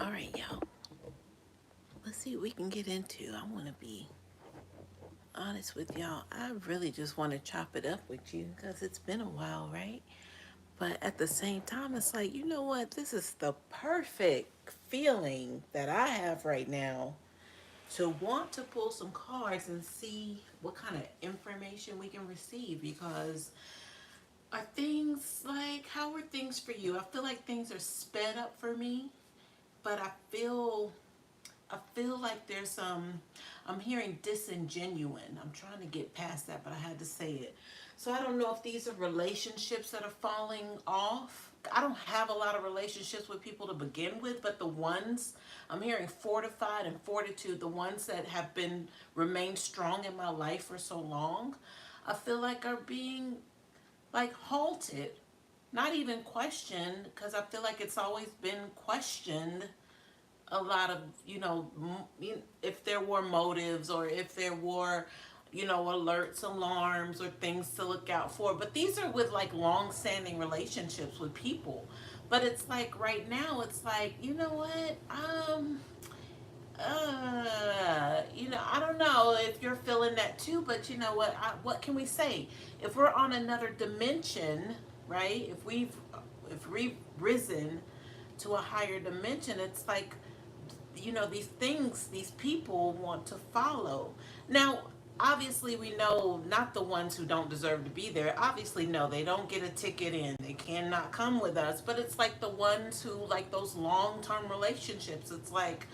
All right, y'all. Let's see what we can get into. I want to be honest with y'all. I really just want to chop it up with you because it's been a while, right? But at the same time, it's like, you know what? This is the perfect feeling that I have right now to want to pull some cards and see what kind of information we can receive because are things like, how are things for you? I feel like things are sped up for me, but I feel like there's I'm hearing disingenuine. I'm trying to get past that, but I had to say it. So I don't know if these are relationships that are falling off. I don't have a lot of relationships with people to begin with, but the ones I'm hearing fortified and fortitude, the ones that have been remained strong in my life for so long, I feel like are being like halted, not even questioned, because I feel like it's always been questioned a lot of, if there were motives or if there were, alerts, alarms, or things to look out for. But these are with like long standing relationships with people. But it's like right now, it's like, you know what? I don't know if you're feeling that too, but you know what? What can we say? If we're on another dimension, right? If we've risen to a higher dimension, it's like, these things, these people want to follow. Now, obviously, we know not the ones who don't deserve to be there. Obviously, no, they don't get a ticket in. They cannot come with us. But it's like the ones who, like those long term relationships, it's like,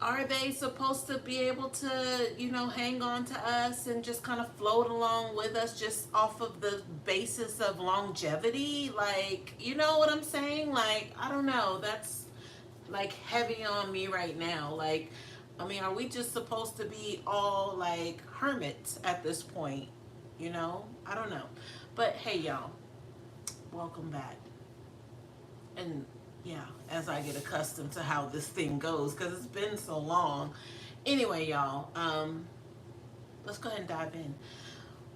are they supposed to be able to, hang on to us and just kind of float along with us just off of the basis of longevity? Like, you know what I'm saying? Like, I don't know. That's like heavy on me right now. Like, I mean, are we just supposed to be all like hermits at this point? I don't know. But hey, y'all, welcome back. And yeah, as I get accustomed to how this thing goes, because it's been so long. Anyway, y'all, let's go ahead and dive in.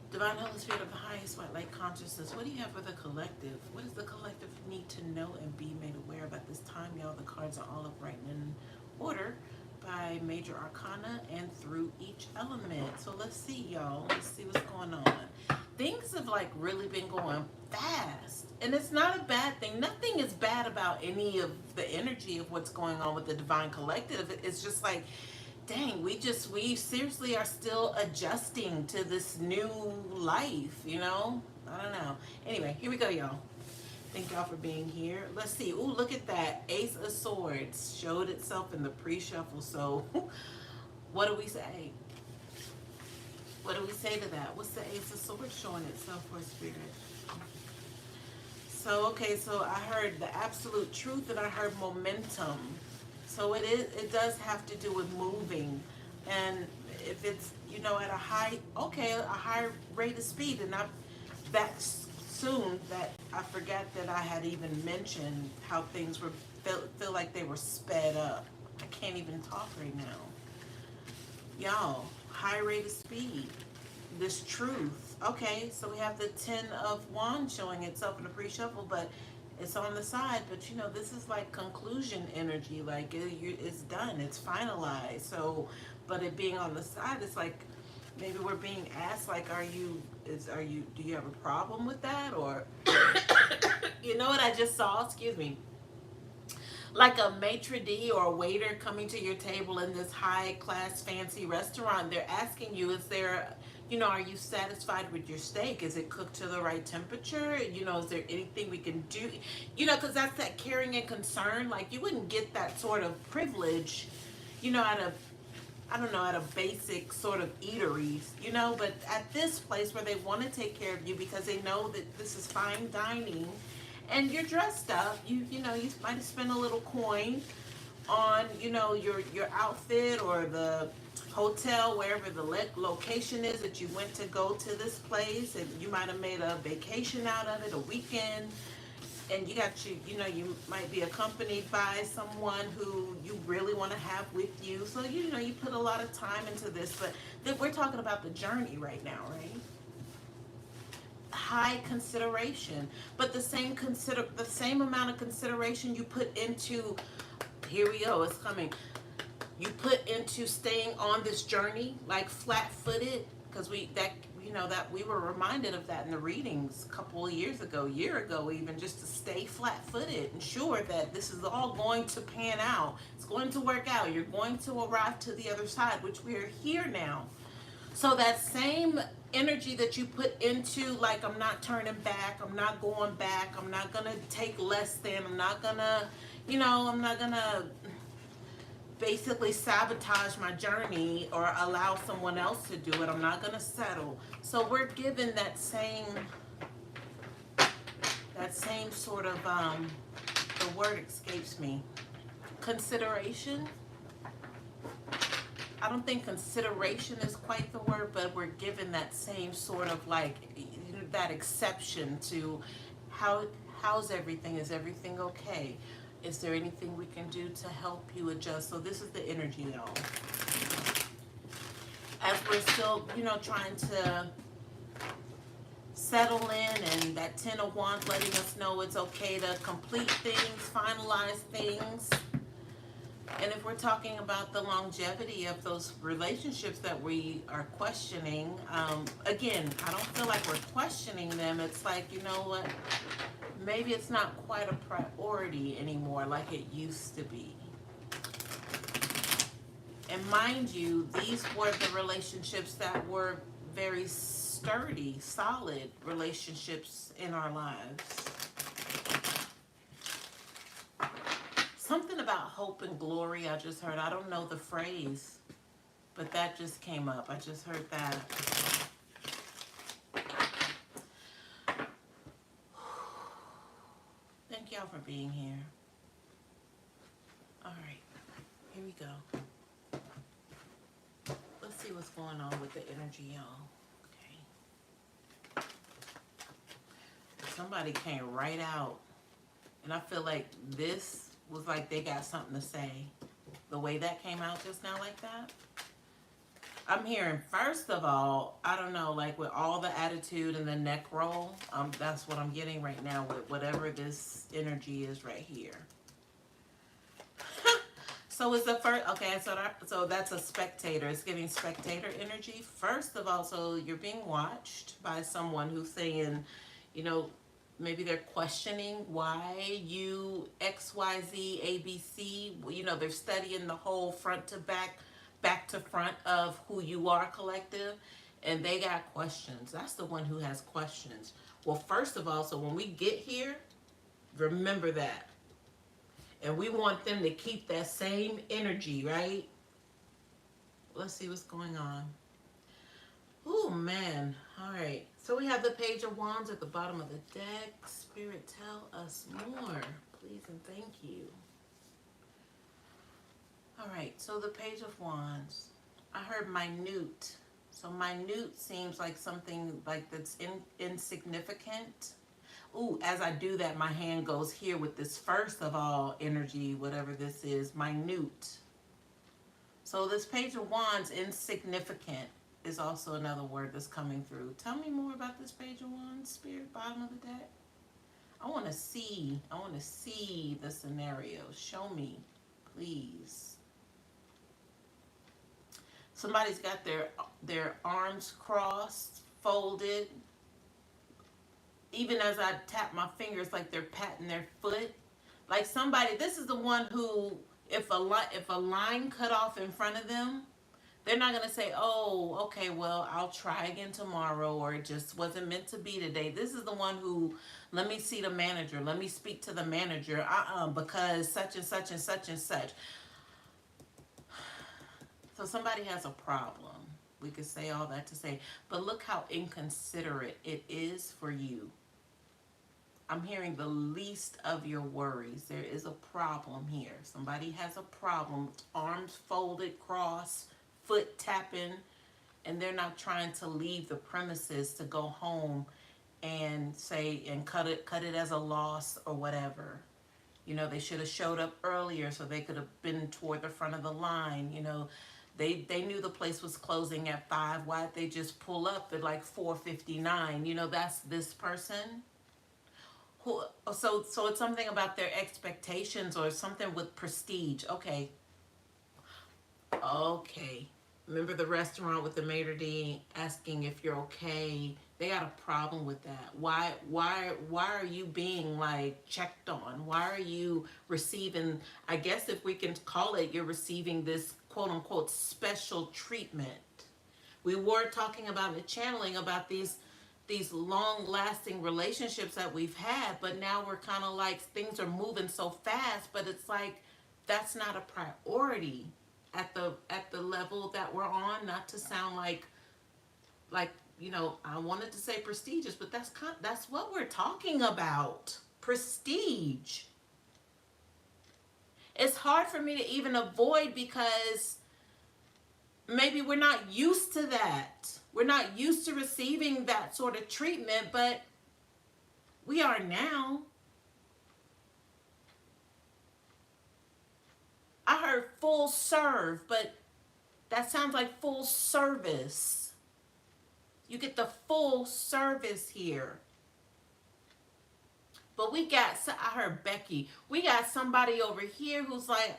Divine Holy Spirit of the highest white light consciousness, what do you have for the collective? What does the collective need to know and be made aware of at this time, y'all? The cards are all upright and in order by major arcana and through each element. So let's see, y'all. Let's see what's going on. Things have like really been going fast. And it's not a bad thing. Nothing is bad about any of the energy of what's going on with the divine collective. It's just like, dang, we seriously are still adjusting to this new life. I don't know. Anyway, here we go, y'all. Thank y'all for being here. Let's see. Ooh, look at that. Ace of Swords showed itself in the pre-shuffle. So what do we say? What do we say to that? What's the Ace of Swords showing itself for, Spirit? So, okay, so I heard the absolute truth and I heard momentum. So it does have to do with moving. And if it's, at a high, okay, a high rate of speed, and not that soon that I forgot that I had even mentioned how things feel like they were sped up. I can't even talk right now. Y'all, high rate of speed. This truth. Okay, so we have the 10 of Wands showing itself in the pre-shuffle, but it's on the side. But this is like conclusion energy. Like it's done, it's finalized. So, but it being on the side, it's like maybe we're being asked, like, do you have a problem with that? Or, you know what I just saw? Excuse me, like a maitre d' or a waiter coming to your table in this high class fancy restaurant. They're asking you, is there, are you satisfied with your steak? Is it cooked to the right temperature? Is there anything we can do? Because that's that caring and concern. Like, you wouldn't get that sort of privilege, at a, I don't know, at a basic sort of eateries, but at this place where they want to take care of you because they know that this is fine dining and you're dressed up, you might have spent a little coin on, your outfit or the hotel, wherever the location is that you went to go to this place, and you might have made a vacation out of it, a weekend, and you might be accompanied by someone who you really want to have with you. So, you put a lot of time into this, but we're talking about the journey right now, right? High consideration, but the same amount of consideration you put into Here we go. It's coming. You put into staying on this journey like flat-footed, because that we were reminded of that in the readings a couple of years ago, year ago even, just to stay flat-footed and sure that this is all going to pan out. It's going to work out. You're going to arrive to the other side, which we are here now. So that same energy that you put into, like, I'm not turning back, I'm not going back, I'm not gonna take less than, I'm not gonna basically sabotage my journey or allow someone else to do it. I'm not gonna settle. So we're given that same sort of the word escapes me. Consideration. I don't think consideration is quite the word, but we're given that same sort of like that exception to how's everything? Is everything okay? Is there anything we can do to help you adjust? So this is the energy, y'all. As we're still, trying to settle in, and that 10 of Wands letting us know it's okay to complete things, finalize things. And if we're talking about the longevity of those relationships that we are questioning, again, I don't feel like we're questioning them. It's like, you know what? Maybe it's not quite a priority anymore like it used to be. And mind you, these were the relationships that were very sturdy, solid relationships in our lives. Something about hope and glory I just heard. I don't know the phrase, but that just came up. I just heard that. Thank y'all for being here. All right, here we go. Let's see what's going on with the energy, y'all. Okay. Somebody came right out, and I feel like this was like they got something to say. The way that came out just now like that. I'm hearing, first of all, I don't know, like with all the attitude and the neck roll, that's what I'm getting right now with whatever this energy is right here. So is the first, okay, so that's a spectator. It's giving spectator energy. First of all, so you're being watched by someone who's saying, maybe they're questioning why you X, Y, Z, A, B, C. They're studying the whole front to back to front of who you are collective. And they got questions. That's the one who has questions. Well, first of all, so when we get here, remember that. And we want them to keep that same energy, right? Let's see what's going on. Oh, man. All right. So we have the Page of Wands at the bottom of the deck. Spirit, tell us more, please and thank you. All right. So the Page of Wands. I heard minute. So minute seems like something like that's insignificant. Ooh, as I do that, my hand goes here with this first of all energy, whatever this is, minute. So this Page of Wands, insignificant, is also another word that's coming through. Tell me more about this Page of Wands, Spirit, bottom of the deck. I want to see the scenario. Show me, please. Somebody's got their arms crossed, folded. Even as I tap my fingers, like they're patting their foot. Like somebody, this is the one who, if a line cut off in front of them, they're not going to say, oh, okay, well, I'll try again tomorrow, or it just wasn't meant to be today. This is the one who, let me see the manager. Let me speak to the manager, because such and such and such and such. So somebody has a problem. We could say all that to say, but look how inconsiderate it is for you. I'm hearing the least of your worries. There is a problem here. Somebody has a problem. Arms folded, crossed, foot tapping, and they're not trying to leave the premises to go home and say and cut it as a loss or whatever. They should have showed up earlier so they could have been toward the front of the line. They knew the place was closing at 5. Why'd they just pull up at like 4:59? That's this person who, so it's something about their expectations or something with prestige. Okay. Okay. Remember the restaurant with the maitre d' asking if you're okay? They got a problem with that. Why are you being like checked on? Why are you receiving, I guess if we can call it, you're receiving this quote unquote special treatment. We were talking about in the channeling about these long lasting relationships that we've had, but now we're kind of like things are moving so fast, but it's like that's not a priority at the level that we're on. Not to sound like I wanted to say prestigious, but that's what we're talking about. Prestige. It's hard for me to even avoid because maybe we're not used to that. We're not used to receiving that sort of treatment, but we are now. I heard full serve, but that sounds like full service. You get the full service here. But I heard Becky, we got somebody over here who's like,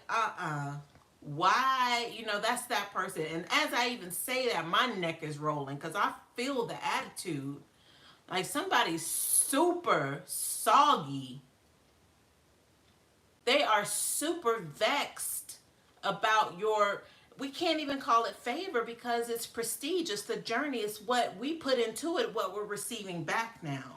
why? That's that person. And as I even say that, my neck is rolling because I feel the attitude. Like somebody's super soggy. They are super vexed about we can't even call it favor because it's prestige. It's the journey. It's what we put into it, what we're receiving back now.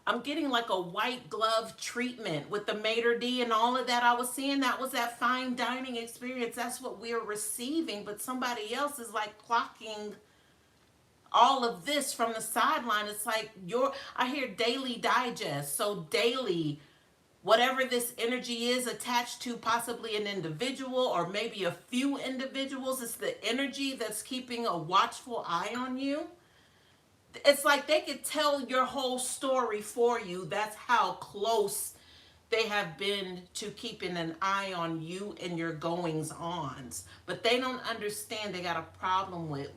I'm getting like a white glove treatment with the maitre d' and all of that I was seeing. That was that fine dining experience. That's what we're receiving. But somebody else is like clocking all of this from the sideline. It's like I hear daily digest. So daily, whatever this energy is attached to possibly an individual or maybe a few individuals, it's the energy that's keeping a watchful eye on you. It's like they could tell your whole story for you. That's how close they have been to keeping an eye on you and your goings ons. But they don't understand. They got a problem with,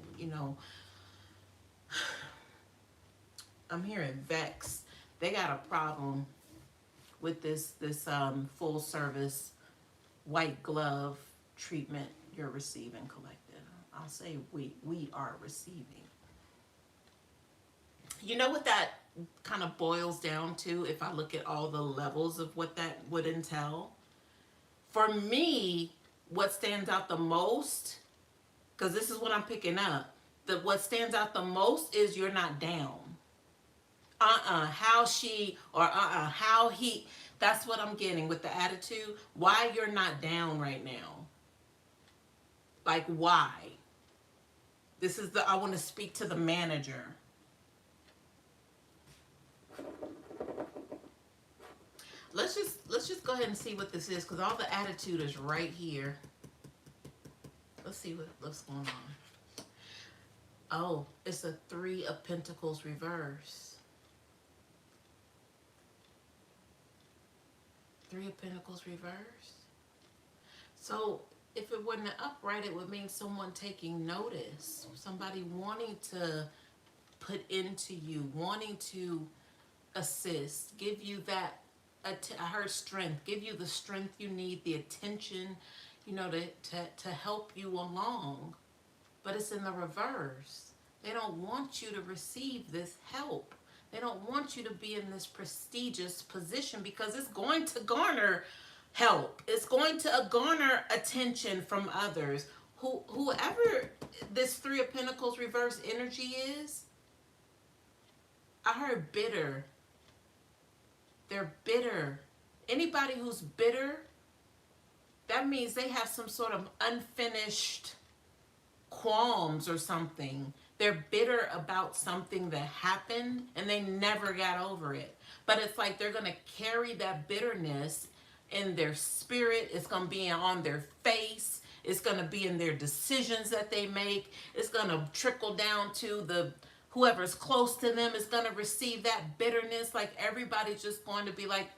I'm hearing vex. They got a problem with this full service white glove treatment you're receiving, collective. I'll say we are receiving. You know what that kind of boils down to if I look at all the levels of what that would entail? For me, what stands out the most, because this is what I'm picking up, that what stands out the most is you're not down. How she or how he, that's what I'm getting with the attitude. Why you're not down right now. Like why? I want to speak to the manager. Let's just go ahead and see what this is because all the attitude is right here. Let's see what's going on. Oh, it's a 3 of Pentacles reverse. 3 of Pentacles reverse. So if it wasn't upright, it would mean someone taking notice, somebody wanting to put into you, wanting to assist, give you that. I heard strength, give you the strength you need, the attention, to help you along. But it's in the reverse. They don't want you to receive this help. They don't want you to be in this prestigious position because it's going to garner help. It's going to garner attention from others. Whoever this 3 of Pentacles reverse energy is, I heard bitter. They're bitter. Anybody who's bitter, that means they have some sort of unfinished qualms or something. They're bitter about something that happened and they never got over it. But it's like they're going to carry that bitterness in their spirit. It's going to be on their face. It's going to be in their decisions that they make. It's going to trickle down to whoever's close to them is going to receive that bitterness. Like everybody's just going to be like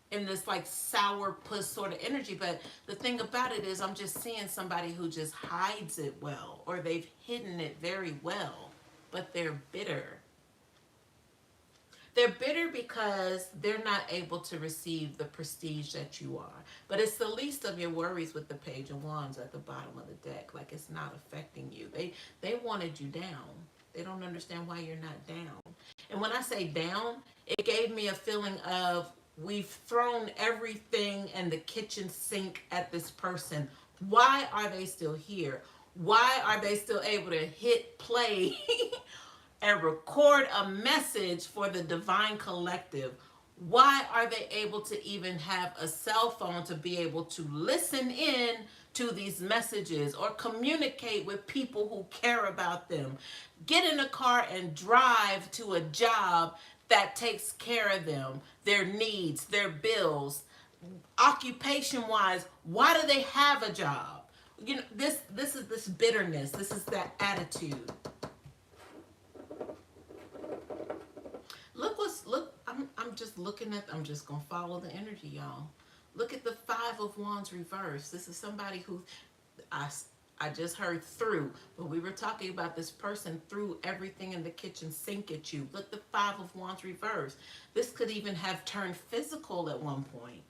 in this like sour puss sort of energy. But the thing about it is I'm just seeing somebody who just hides it well, or they've hidden it very well, but they're bitter. They're bitter because they're not able to receive the prestige that you are. But it's the least of your worries with the Page of Wands at the bottom of the deck. Like, it's not affecting you. They wanted you down. They don't understand why you're not down. And when I say down, it gave me a feeling of, we've thrown everything and the kitchen sink at this person. Why are they still here? Why are they still able to hit play and record a message for the Divine Collective? Why are they able to even have a cell phone to be able to listen in to these messages or communicate with people who care about them? Get in a car and drive to a job that takes care of them, their needs, their bills. Occupation wise, why do they have a job? You know, this is this bitterness, this is that attitude. I'm just looking at, I'm just gonna follow the energy, y'all. Look at the Five of Wands reverse. This is somebody who I I just heard through, but we were talking about this person threw everything in the kitchen sink at you. Look, the Five of Wands reverse. This could even have turned physical at one point.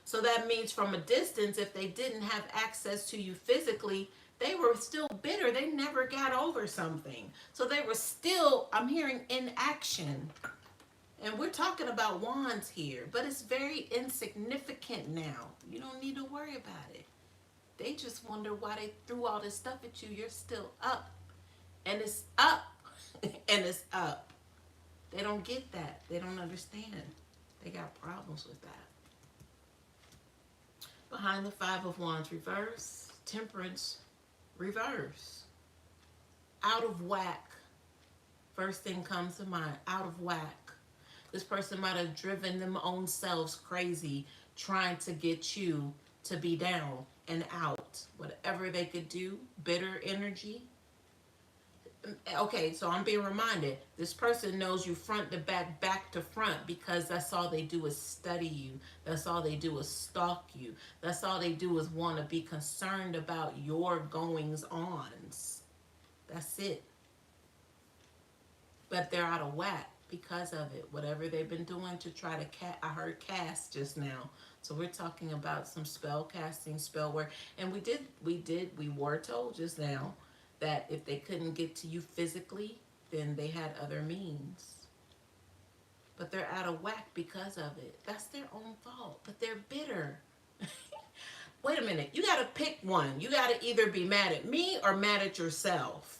So that means from a distance, if they didn't have access to you physically, they were still bitter. They never got over something. So they were still, I'm hearing, in action. And we're talking about wands here, but it's very insignificant now. You don't need to worry about it. They just wonder why they threw all this stuff at you. You're still up. And it's up. And it's up. They don't get that. They don't understand. They got problems with that. Behind the Five of Wands reverse, Temperance reverse. Out of whack. First thing comes to mind, out of whack. This person might have driven them own selves crazy trying to get you to be down and out. Whatever they could do, bitter energy. Okay, so I'm being reminded, this person knows you front to back, back to front, because that's all they do is study you. That's all they do is stalk you. That's all they do is want to be concerned about your goings-ons. That's it. But they're out of whack because of it. Whatever they've been doing to try to I heard cast just now. So we're talking about some spell casting, spell work. And we were told just now that if they couldn't get to you physically, then they had other means. But they're out of whack because of it. That's their own fault. But they're bitter. Wait a minute. You got to pick one. You got to either be mad at me or mad at yourself.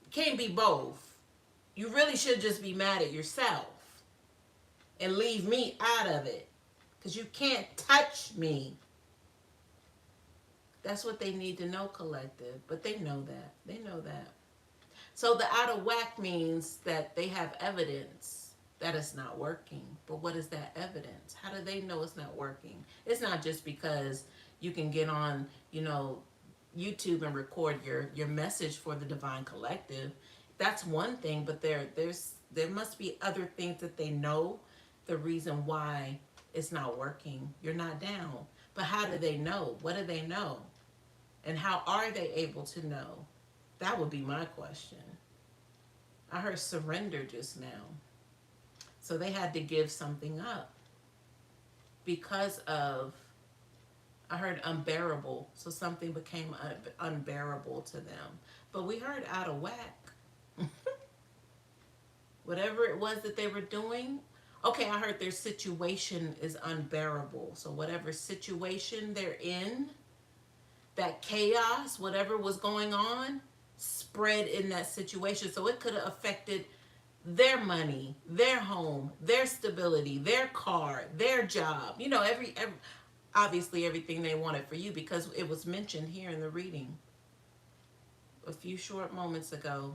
Can't be both. You really should just be mad at yourself and leave me out of it, because you can't touch me. That's what they need to know, collective. But they know that. They know that. So the out of whack means that they have evidence that it's not working. But what is that evidence? How do they know it's not working? It's not just because you can get on, YouTube and record your message for the Divine Collective. That's one thing, but there must be other things that they know the reason why it's not working. You're not down. But how do they know? What do they know? And how are they able to know? That would be my question. I heard surrender just now. So they had to give something up because of, I heard unbearable. So something became unbearable to them. But we heard out of whack. Whatever it was that they were doing. Okay, I heard their situation is unbearable. So whatever situation they're in, that chaos, whatever was going on, spread in that situation. So it could have affected their money, their home, their stability, their car, their job. Every obviously everything they wanted for you, because it was mentioned here in the reading a few short moments ago.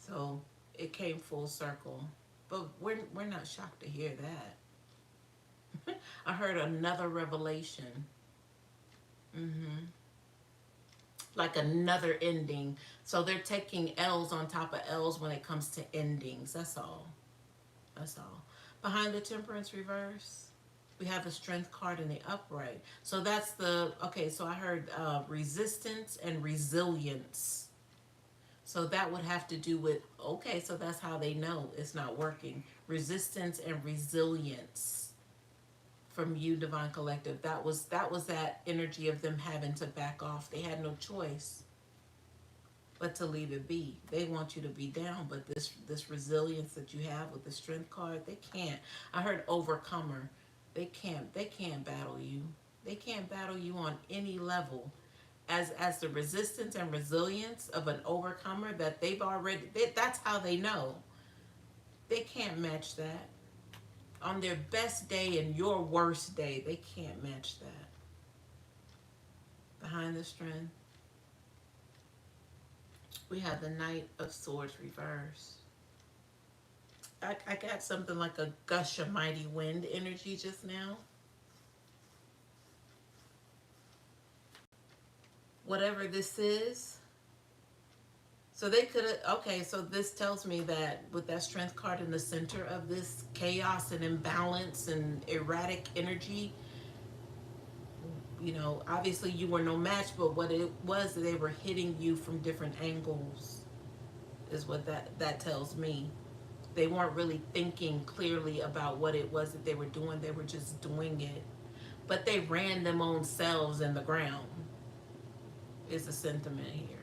So it came full circle. But we're not shocked to hear that. I heard another revelation. Like another ending. So they're taking L's on top of L's when it comes to endings. That's all. That's all. Behind the Temperance reverse, we have the Strength card in the upright. So that's so I heard resistance and resilience. So that would have to do with, okay, so that's how they know it's not working. Resistance and resilience from you, Divine Collective. That was that energy of them having to back off. They had no choice but to leave it be. They want you to be down, but this resilience that you have with the strength card, they can't. I heard overcomer. They can't battle you. They can't battle you on any level. As the resistance and resilience of an overcomer that they've already that's how they know. They can't match that. On their best day and your worst day, they can't match that. Behind the strength, we have the Knight of Swords reverse. I got something like a gush of mighty wind energy just now. Whatever this is. So they could have, okay, so this tells me that with that strength card in the center of this chaos and imbalance and erratic energy, obviously you were no match, but what it was, they were hitting you from different angles, is what that tells me. They weren't really thinking clearly about what it was that they were doing. They were just doing it. But they ran them own selves in the ground, is the sentiment here.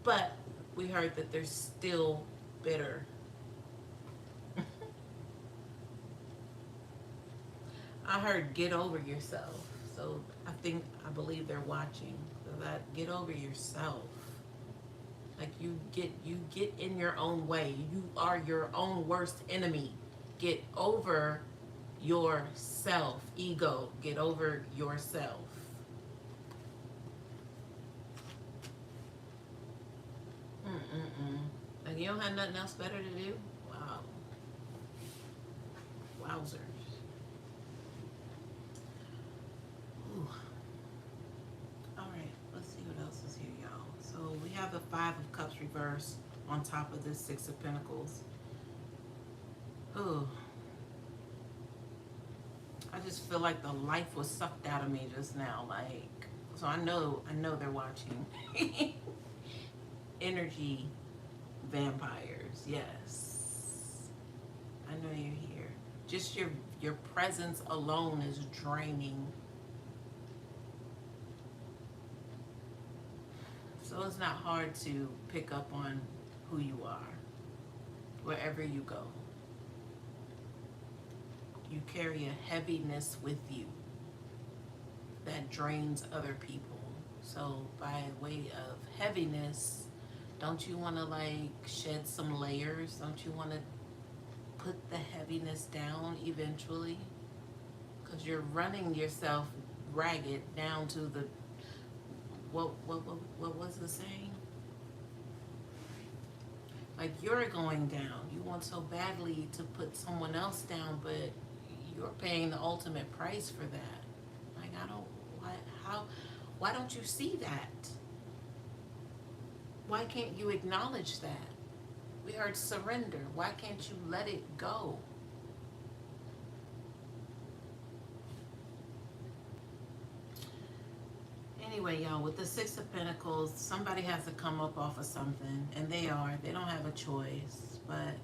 But we heard that they're still bitter. I heard get over yourself. So I believe they're watching. So that get over yourself. Like you get in your own way. You are your own worst enemy. Get over yourself. Ego. Get over yourself. And you don't have nothing else better to do? Wow. Wowzers. Ooh. All right, let's see what else is here, y'all. So we have the Five of Cups reversed on top of this Six of Pentacles. Ooh. I just feel like the life was sucked out of me just now. So I know they're watching. Energy vampires, yes. I know you're here. Just your presence alone is draining. So it's not hard to pick up on who you are wherever you go. You carry a heaviness with you that drains other people. So by way of heaviness, don't you want to shed some layers? Don't you want to put the heaviness down eventually? Because you're running yourself ragged down to the what was the saying? Like you're going down. You want so badly to put someone else down, but you're paying the ultimate price for that. Like why don't you see that? Why can't you acknowledge that? We heard surrender. Why can't you let it go? Anyway, y'all, with the Six of Pentacles, somebody has to come up off of something, and they don't have a choice. But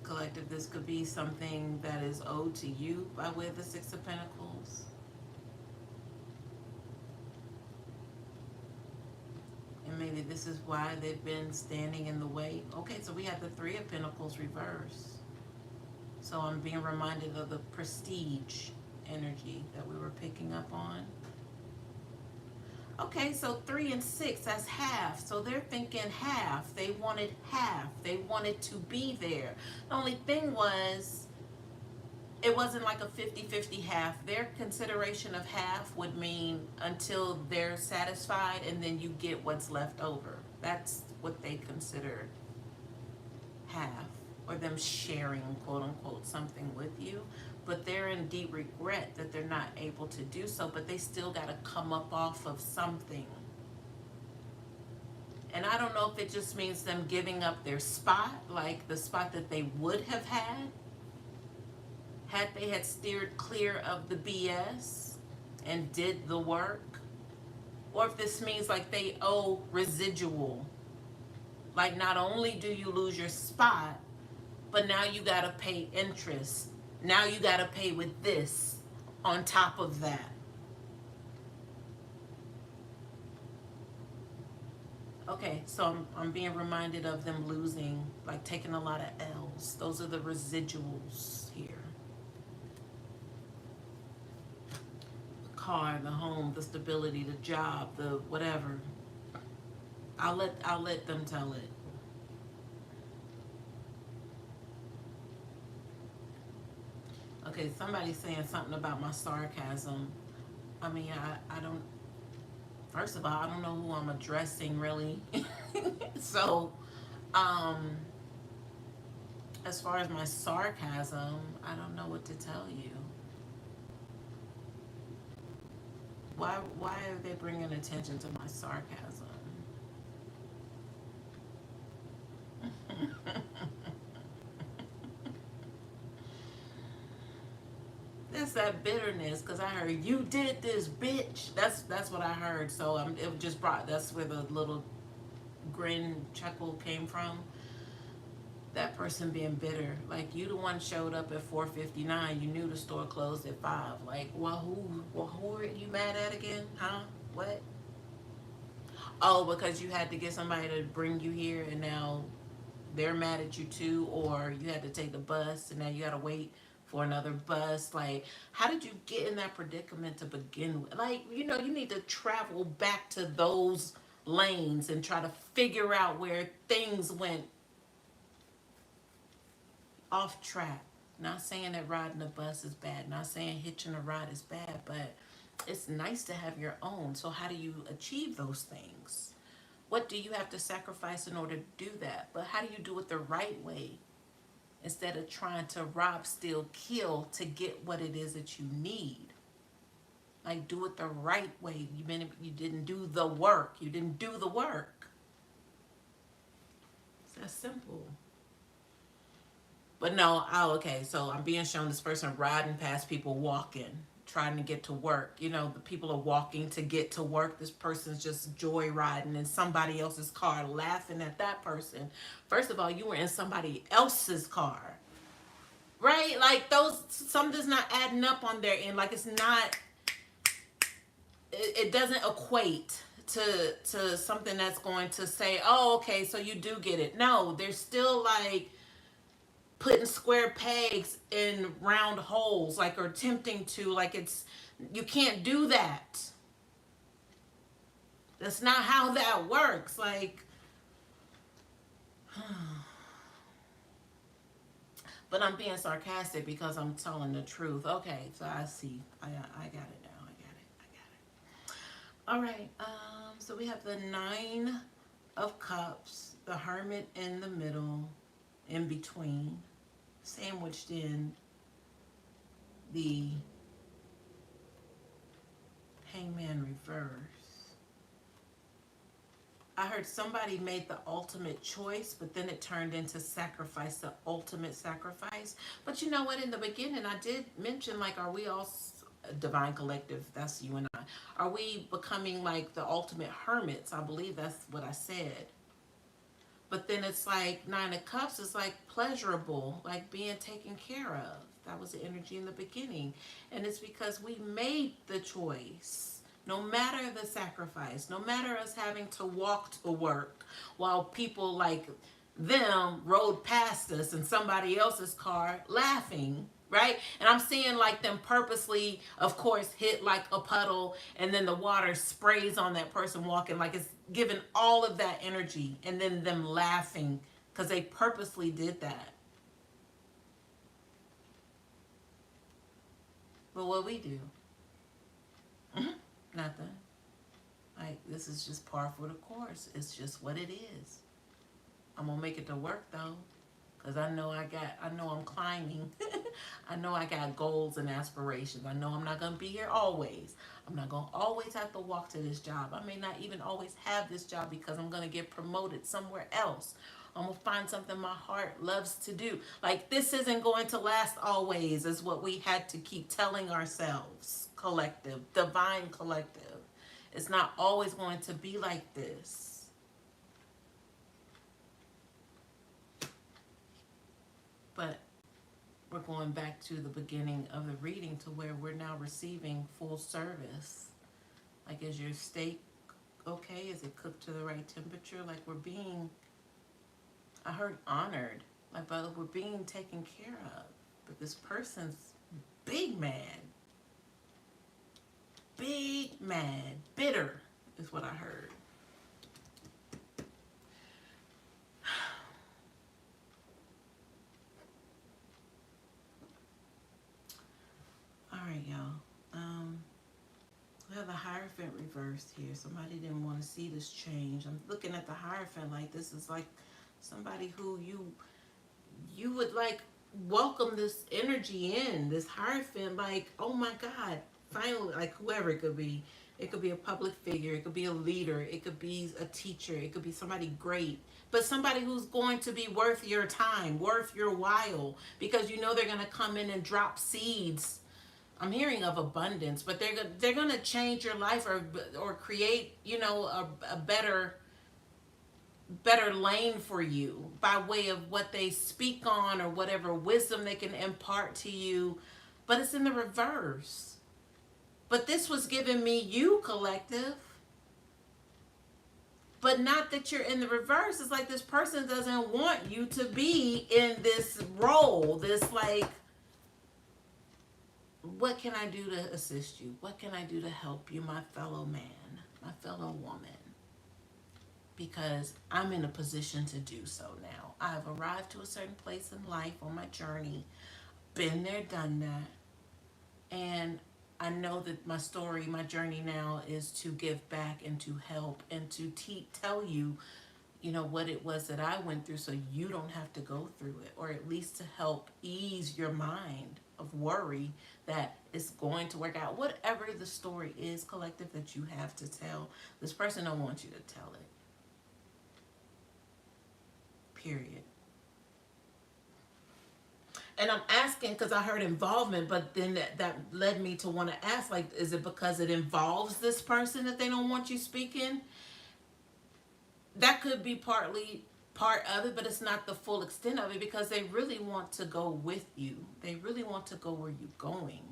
collective, this could be something that is owed to you by way of the Six of Pentacles. And maybe this is why they've been standing in the way. Okay, so we have the Three of Pentacles reversed. So I'm being reminded of the prestige energy that we were picking up on. Okay, so 3 and 6, that's half. So they're thinking half. They wanted half. They wanted to be there. The only thing was, it wasn't like a 50-50 half. Their consideration of half would mean until they're satisfied and then you get what's left over. That's what they considered half, or them sharing, quote unquote, something with you. But they're in deep regret that they're not able to do so, but they still got to come up off of something. And I don't know if it just means them giving up their spot, like the spot that they would have had they had steered clear of the BS and did the work. or if this means like they owe residual. Like not only do you lose your spot, but now you got to pay interest. Now you got to pay with this on top of that. Okay, so I'm being reminded of them losing, like taking a lot of L's. Those are the residuals here. The car, the home, the stability, the job, the whatever. I'll let them tell it. Okay, somebody's saying something about my sarcasm. I mean, I don't. First of all, I don't know who I'm addressing really. So, um, as far as my sarcasm, I don't know what to tell you. Why are they bringing attention to my sarcasm? That's that bitterness, because I heard you did this, bitch. That's what I heard. So it just brought. That's where the little grin chuckle came from. That person being bitter, like you the one showed up at 4:59. You knew the store closed at 5. Like, who are you mad at again? Huh? What? Oh, because you had to get somebody to bring you here, and now they're mad at you too, or you had to take the bus and now you gotta wait for another bus. Like, how did you get in that predicament to begin with? Like, you need to travel back to those lanes and try to figure out where things went off track. Not saying that riding a bus is bad, not saying hitching a ride is bad, but it's nice to have your own. So how do you achieve those things? What do you have to sacrifice in order to do that? But how do you do it the right way instead of trying to rob, steal, kill to get what it is that you need? Like, do it the right way. You didn't do the work. You didn't do the work. It's that simple. But no, okay, so I'm being shown this person riding past people walking, trying to get to work. The people are walking to get to work. This person's just joyriding in somebody else's car, laughing at that person. First of all, you were in somebody else's car, right? Like, something's not adding up on their end. Like, it's not, it doesn't equate to something that's going to say, oh, okay, so you do get it. No, there's still like putting square pegs in round holes, like, or attempting to, like, you can't do that. That's not how that works. Like, but I'm being sarcastic because I'm telling the truth. Okay, so I see. I got it now. I got it. All right. So we have the 9 of Cups, the Hermit in the middle, in between, sandwiched in the Hangman reverse. I heard somebody made the ultimate choice, but then it turned into sacrifice, the ultimate sacrifice. But you know what? In the beginning, I did mention, like, are we all divine collective? That's you and I. Are we becoming like the ultimate hermits? I believe that's what I said. But then it's like 9 of Cups is like pleasurable, like being taken care of. That was the energy in the beginning. And it's because we made the choice. No matter the sacrifice, no matter us having to walk to work while people like them rode past us in somebody else's car laughing, right? And I'm seeing like them purposely, of course, hit like a puddle and then the water sprays on that person walking, like it's giving all of that energy, and then them laughing because they purposely did that. But what we do? Nothing. Like, this is just par for the course. It's just what it is. I'm gonna make it to work though, because I know I'm climbing. I know I got goals and aspirations. I know I'm not gonna be here always. I'm not gonna always have to walk to this job. I may not even always have this job because I'm gonna get promoted somewhere else. I'm gonna find something my heart loves to do. Like, this isn't going to last always, is what we had to keep telling ourselves. Collective, divine collective. It's not always going to be like this. But we're going back to the beginning of the reading to where we're now receiving full service. Like, is your steak okay? Is it cooked to the right temperature? Like, we're being, I heard honored. Like, but we're being taken care of. But this person's big mad. Big mad. Bitter is what I heard. All right, y'all. We have the Hierophant reversed here. Somebody didn't want to see this change. I'm looking at the Hierophant like this is like somebody who you would like welcome this energy in. This Hierophant, like, oh my God, finally, like whoever it could be. It could be a public figure. It could be a leader. It could be a teacher. It could be somebody great. But somebody who's going to be worth your time, worth your while, because you know they're going to come in and drop seeds. I'm hearing of abundance, but they're gonna change your life or create, you know, a better lane for you by way of what they speak on or whatever wisdom they can impart to you. But it's in the reverse. But this was giving me you, collective. But not that you're in the reverse. It's like this person doesn't want you to be in this role, this like, what can I do to assist you? What can I do to help you, my fellow man, my fellow woman? Because I'm in a position to do so now. I've arrived to a certain place in life on my journey, been there, done that. And I know that my story, my journey now is to give back and to help and to tell you, you know, what it was that I went through so you don't have to go through it, or at least to help ease your mind of worry that it's going to work out. Whatever the story is, collective, that you have to tell, this person don't want you to tell it. Period. And I'm asking because I heard involvement, but then that led me to want to ask, like, is it because it involves this person that they don't want you speaking? That could be partly part of it, but it's not the full extent of it, because they really want to go with you. They really want to go where you're going.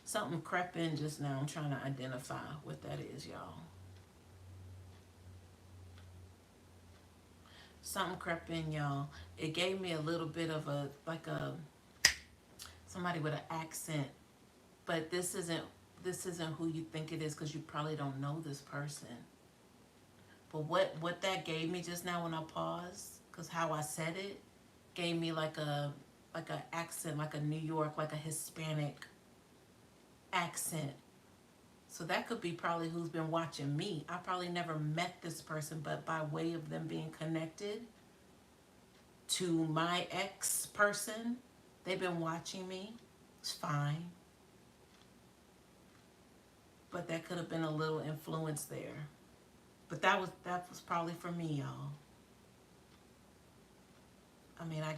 Something crept in just now. I'm trying to identify what that is, y'all. Something crept in, y'all. It gave me a little bit of a, like a, somebody with an accent. But this isn't who you think it is, because you probably don't know this person. But what that gave me just now when I paused, because how I said it gave me like a accent, like a New York, like a Hispanic accent. So that could be probably who's been watching me. I probably never met this person, but by way of them being connected to my ex person, they've been watching me. It's fine. But that could have been a little influence there. But that was probably for me, y'all. I mean, I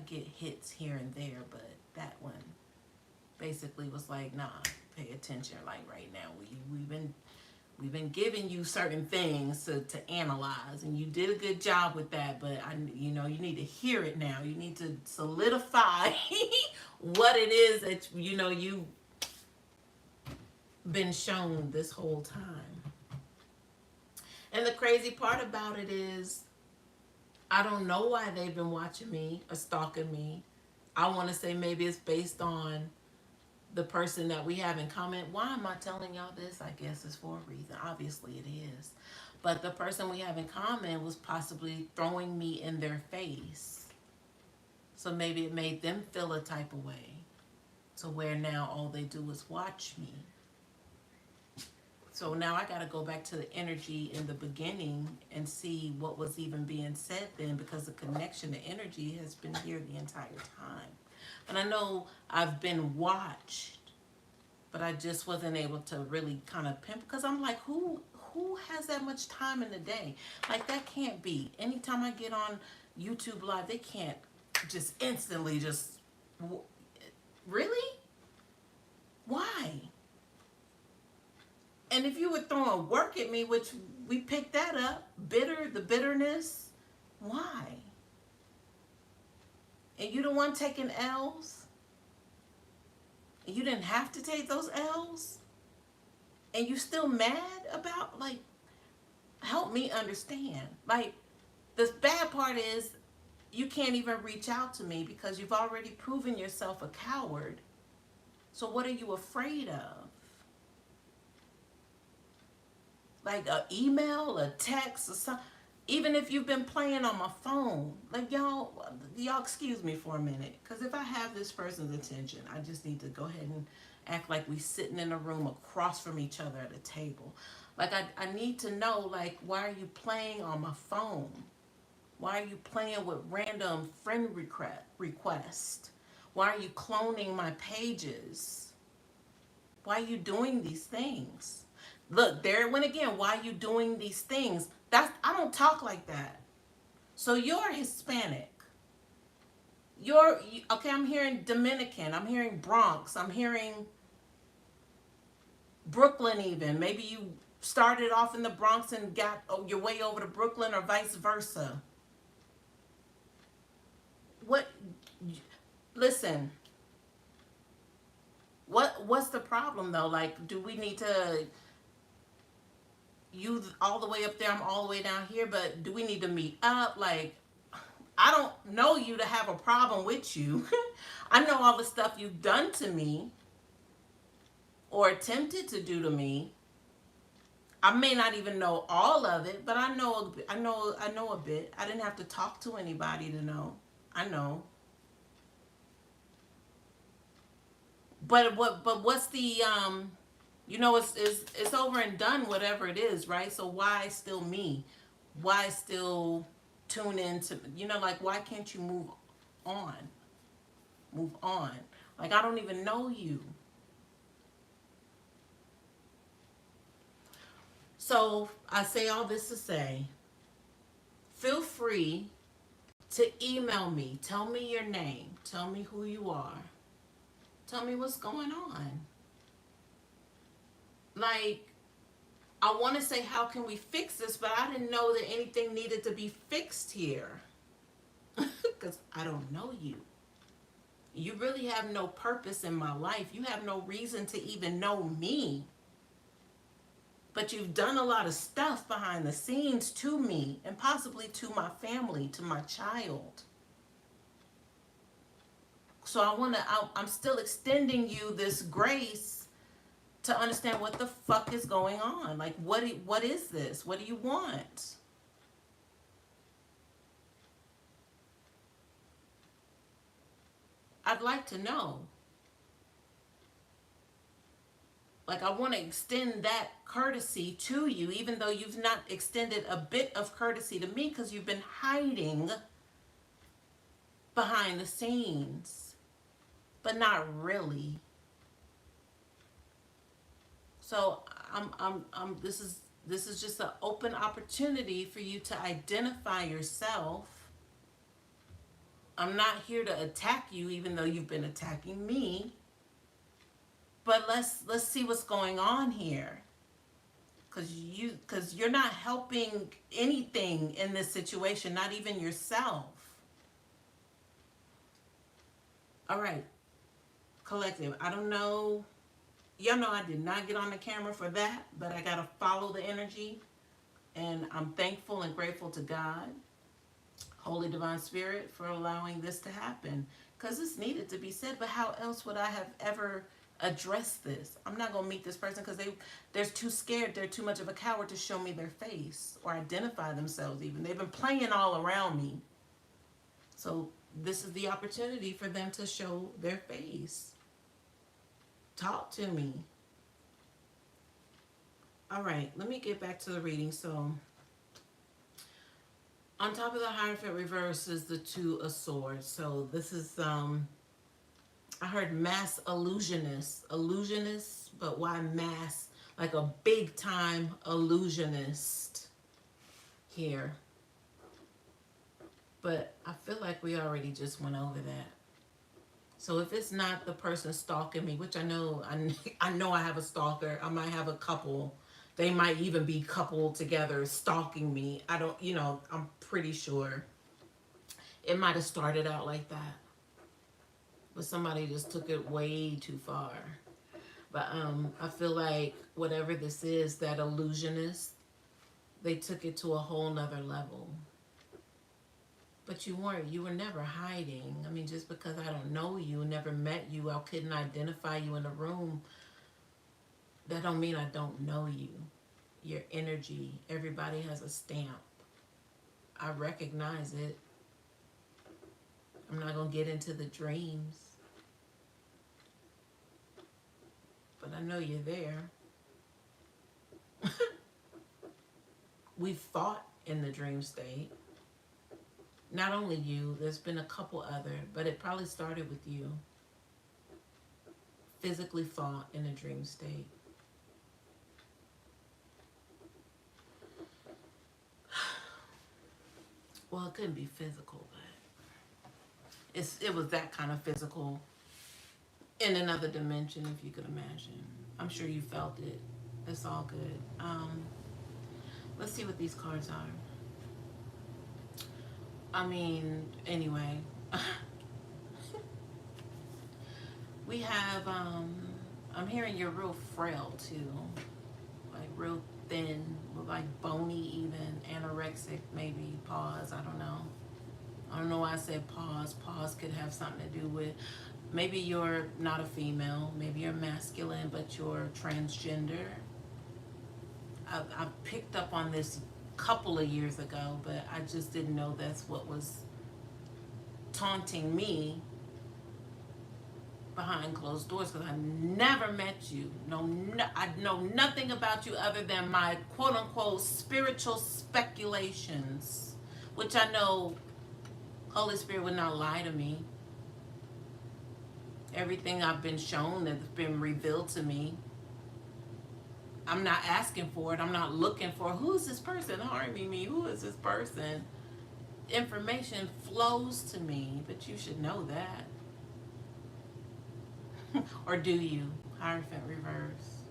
get hits here and there, but that one basically was like, nah, pay attention. Like right now, we've been giving you certain things to analyze, and you did a good job with that. But you need to hear it now. You need to solidify what it is that you've been shown this whole time. And the crazy part about it is, I don't know why they've been watching me or stalking me. I want to say maybe it's based on the person that we have in common. Why am I telling y'all this? I guess it's for a reason. Obviously it is. But the person we have in common was possibly throwing me in their face. So maybe it made them feel a type of way, to where now all they do is watch me. So now I got to go back to the energy in the beginning and see what was even being said then, because the connection, the energy has been here the entire time. And I know I've been watched, but I just wasn't able to really kind of pimp, because I'm like, who has that much time in the day? Like, that can't be. Anytime I get on YouTube Live, they can't just instantly just Really? Why? And if you were throwing work at me, which we picked that up, the bitterness, why? And you the one taking L's? And you didn't have to take those L's? And you still mad about, like, help me understand. Like, the bad part is you can't even reach out to me because you've already proven yourself a coward. So what are you afraid of? Like an email, a text, or something. Even if you've been playing on my phone, like y'all excuse me for a minute, because if I have this person's attention, I just need to go ahead and act like we sitting in a room across from each other at a table. Like I need to know, like, why are you playing on my phone? Why are you playing with random friend requests? Why are you cloning my pages? Why are you doing these things? Look, there it went again. Why are you doing these things? I don't talk like that. So you're Hispanic. Okay, I'm hearing Dominican. I'm hearing Bronx. I'm hearing Brooklyn even. Maybe you started off in the Bronx and got your way over to Brooklyn or vice versa. What Listen, what's the problem though? Like, do we need to you all the way up there, I'm all the way down here, but do we need to meet up? Like, I don't know you to have a problem with you. I know all the stuff you've done to me or attempted to do to me. I may not even know all of it, but I know a bit. I didn't have to talk to anybody to know. I know. But what's the it's over and done, whatever it is, right? So why still me? Why still tune into, like, why can't you on move on? Like, I don't even know you. So I say all this to say, feel free to email me. Tell me your name. Tell me who you are. Tell me what's going on. Like, I want to say, how can we fix this? But I didn't know that anything needed to be fixed here. Because I don't know you. You really have no purpose in my life. You have no reason to even know me. But you've done a lot of stuff behind the scenes to me and possibly to my family, to my child. So I'm still extending you this grace to understand what the fuck is going on. Like, what is this? What do you want? I'd like to know. Like, I want to extend that courtesy to you, even though you've not extended a bit of courtesy to me because you've been hiding behind the scenes, but not really. So this is just an open opportunity for you to identify yourself. I'm not here to attack you, even though you've been attacking me. But let's see what's going on here, because you're not helping anything in this situation, not even yourself. All right, collective. I don't know. Y'all know I did not get on the camera for that, but I gotta follow the energy, and I'm thankful and grateful to God, Holy Divine Spirit, for allowing this to happen, because this needed to be said. But how else would I have ever addressed this? I'm not gonna meet this person because they're too scared. They're too much of a coward to show me their face or identify themselves. Even they've been playing all around me. So this is the opportunity for them to show their face. Talk to me. All right, let me get back to the reading. So on top of the Hierophant reverse is the Two of Swords. So this is I heard mass illusionist, but why mass? Like a big time illusionist here. But I feel like we already just went over that. So if it's not the person stalking me, which I know, I know I have a stalker. I might have a couple. They might even be coupled together stalking me. I don't, I'm pretty sure it might have started out like that, but somebody just took it way too far. But I feel like whatever this is, that illusionist, they took it to a whole nother level. But you were never hiding. I mean, just because I don't know you, never met you, I couldn't identify you in a room, that don't mean I don't know you. Your energy, everybody has a stamp. I recognize it. I'm not going to get into the dreams, but I know you're there. We fought in the dream state. Not only you, there's been a couple other, but it probably started with you. Physically fought in a dream state. Well, it couldn't be physical, but it was that kind of physical in another dimension, if you could imagine. I'm sure you felt it. It's all good. Let's see what these cards are. I mean, anyway. We have, I'm hearing you're real frail too. Like real thin, like bony even, anorexic maybe, pause, I don't know. I don't know why I said pause. Pause could have something to do with, maybe you're not a female, maybe you're masculine, but you're transgender. I've picked up on this a couple of years ago, but I just didn't know that's what was taunting me behind closed doors, because I never met you. I know nothing about you other than my quote-unquote spiritual speculations, which I know Holy Spirit would not lie to me. Everything I've been shown that's been revealed to me, I'm not asking for it. I'm not looking for, who is this person harming me? Who is this person? Information flows to me, but you should know that. Or do you? Hierophant reverse.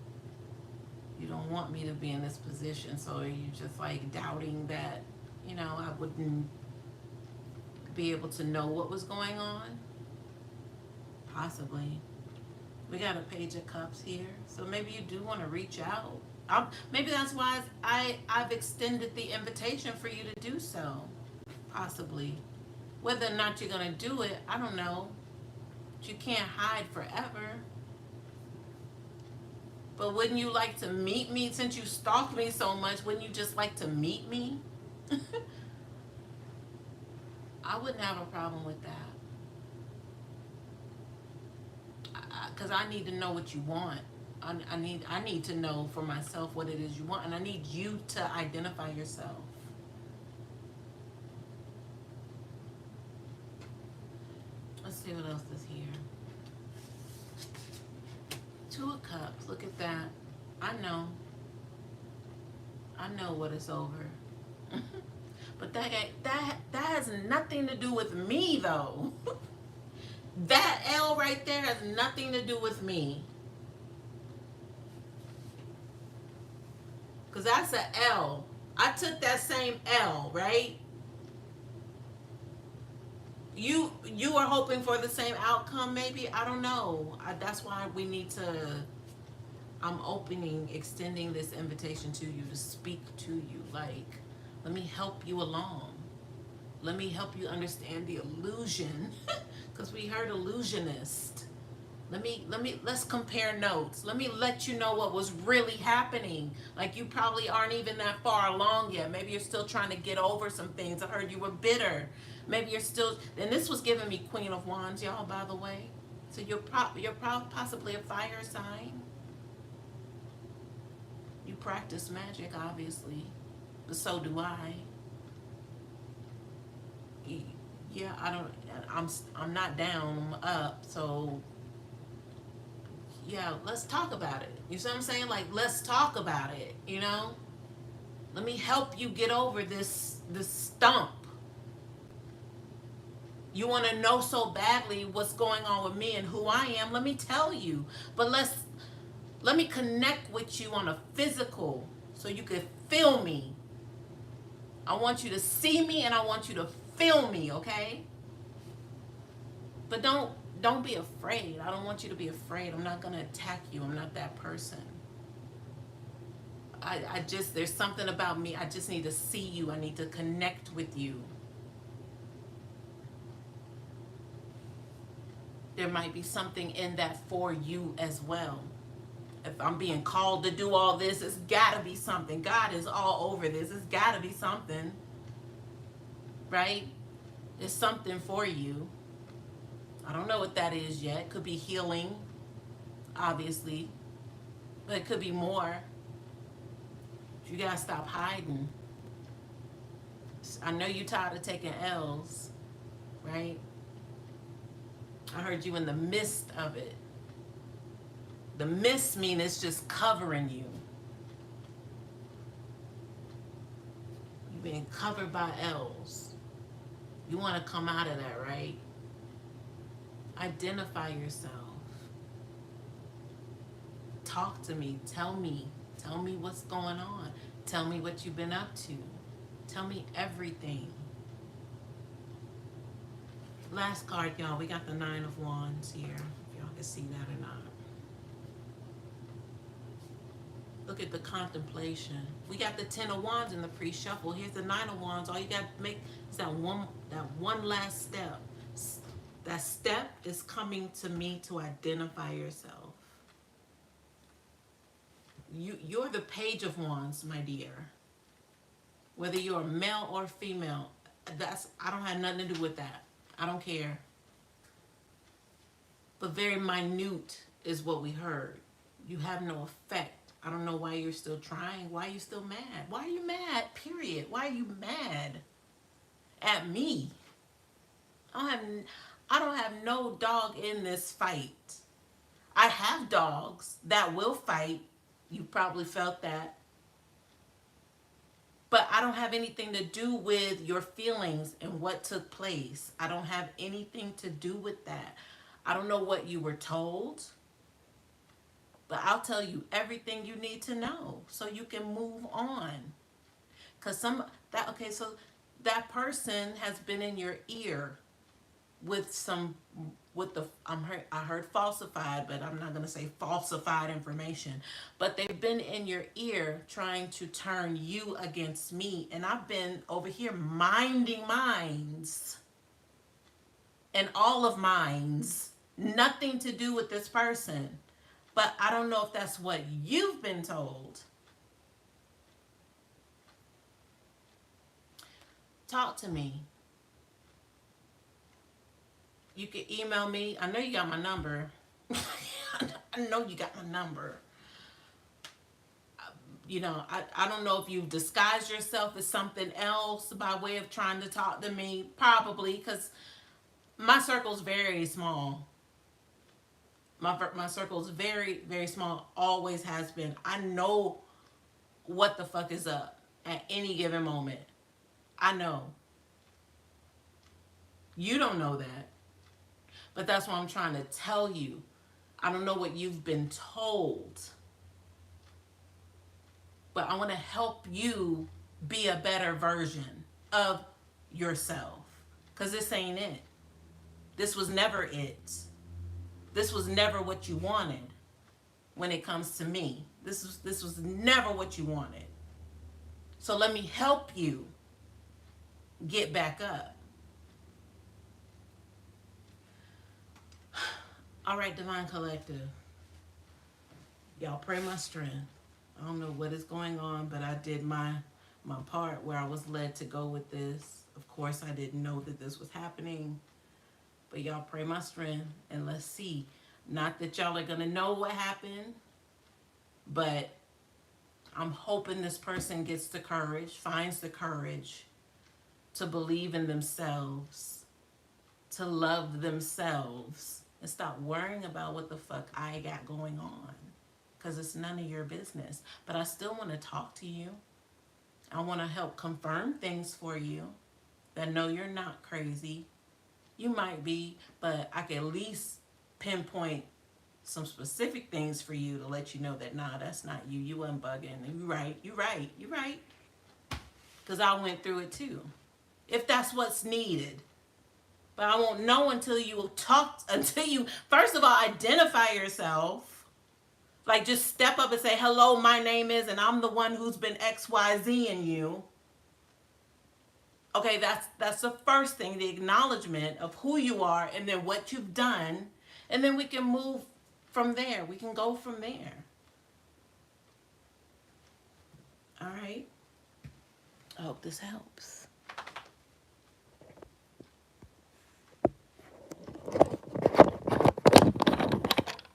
You don't want me to be in this position, so are you just like doubting that, I wouldn't be able to know what was going on? Possibly. We got a Page of Cups here, so maybe you do want to reach out. Maybe that's why I've extended the invitation for you to do so. Possibly. Whether or not you're going to do it, I don't know. But you can't hide forever. But wouldn't you like to meet me? Since you stalked me so much, wouldn't you just like to meet me? I wouldn't have a problem with that. Because I need to know what you want. I need to know for myself what it is you want, and I need you to identify yourself. Let's see what else is here. Two of Cups. Look at that. I know what it's over. But that has nothing to do with me, though. That L right there has nothing to do with me. Because that's an L. I took that same L, right? You are hoping for the same outcome, maybe? I don't know. That's why we need to, I'm extending this invitation to you to speak to you. Like, let me help you along. Let me help you understand the illusion. Because we heard illusionist. Let's compare notes. Let me let you know what was really happening. Like, you probably aren't even that far along yet. Maybe you're still trying to get over some things. I heard you were bitter. Maybe you're still, and this was giving me Queen of Wands, y'all, by the way. So you're possibly a fire sign. You practice magic, obviously. But so do I. Yeah, I'm not down, I'm up, so yeah, let's talk about it. You see what I'm saying? Like, let's talk about it, Let me help you get over this stump. You want to know so badly what's going on with me and who I am. Let me tell you. But let me connect with you on a physical so you can feel me. I want you to see me and I want you to feel me, okay? But don't be afraid. I don't want you to be afraid. I'm not going to attack you. I'm not that person. I just, there's something about me. I just need to see you. I need to connect with you. There might be something in that for you as well. If I'm being called to do all this, it's got to be something. God is all over this. It's got to be something, right? It's something for you. I don't know what that is yet. It could be healing, obviously, but it could be more. You got to stop hiding. I know you're tired of taking L's, right? I heard you in the midst of it. The mist mean it's just covering you. You're being covered by L's. You want to come out of that, right? Identify yourself. Talk to me. Tell me. Tell me what's going on. Tell me what you've been up to. Tell me everything. Last card, y'all. We got the 9 of Wands here. If y'all can see that or not. Look at the contemplation. We got the 10 of Wands in the pre-shuffle. Here's the 9 of Wands. All you got to make is that one last step. That step is coming to me to identify yourself. You're the Page of Wands, my dear. Whether you're male or female, I don't have nothing to do with that. I don't care. But very minute is what we heard. You have no effect. I don't know why you're still trying. Why are you still mad? Why are you mad? Period. Why are you mad at me? I don't have no dog in this fight. I have dogs that will fight. You probably felt that. But I don't have anything to do with your feelings and what took place. I don't have anything to do with that. I don't know what you were told. But I'll tell you everything you need to know so you can move on. Cause so that person has been in your ear I heard falsified, but I'm not gonna say falsified information. But they've been in your ear trying to turn you against me, and I've been over here minding mines and all of mines, nothing to do with this person. But I don't know if that's what you've been told. Talk to me. You can email me. I know you got my number. I know you got my number. I don't know if you disguise yourself as something else by way of trying to talk to me. Probably, because my circle's very small. My circle is very, very small. Always has been. I know what the fuck is up at any given moment. I know. You don't know that. But that's what I'm trying to tell you. I don't know what you've been told. But I want to help you be a better version of yourself. Because this ain't it. This was never it. This was never what you wanted when it comes to me. This was never what you wanted. So let me help you get back up. All right, Divine Collective. Y'all pray my strength. I don't know what is going on, but I did my part where I was led to go with this. Of course, I didn't know that this was happening. But y'all pray my strength and let's see. Not that y'all are going to know what happened, but I'm hoping this person gets the courage, finds the courage to believe in themselves, to love themselves, and stop worrying about what the fuck I got going on. Because it's none of your business. But I still want to talk to you. I want to help confirm things for you that know you're not crazy. You might be, but I can at least pinpoint some specific things for you to let you know that nah, that's not you. You wasn't bugging. You right. You right. You right. Because I went through it too. If that's what's needed. But I won't know until you talk, until you, first of all, identify yourself. Like just step up and say, hello, my name is, and I'm the one who's been XYZ in you. Okay, that's the first thing, the acknowledgement of who you are and then what you've done. And then we can move from there. We can go from there. All right. I hope this helps.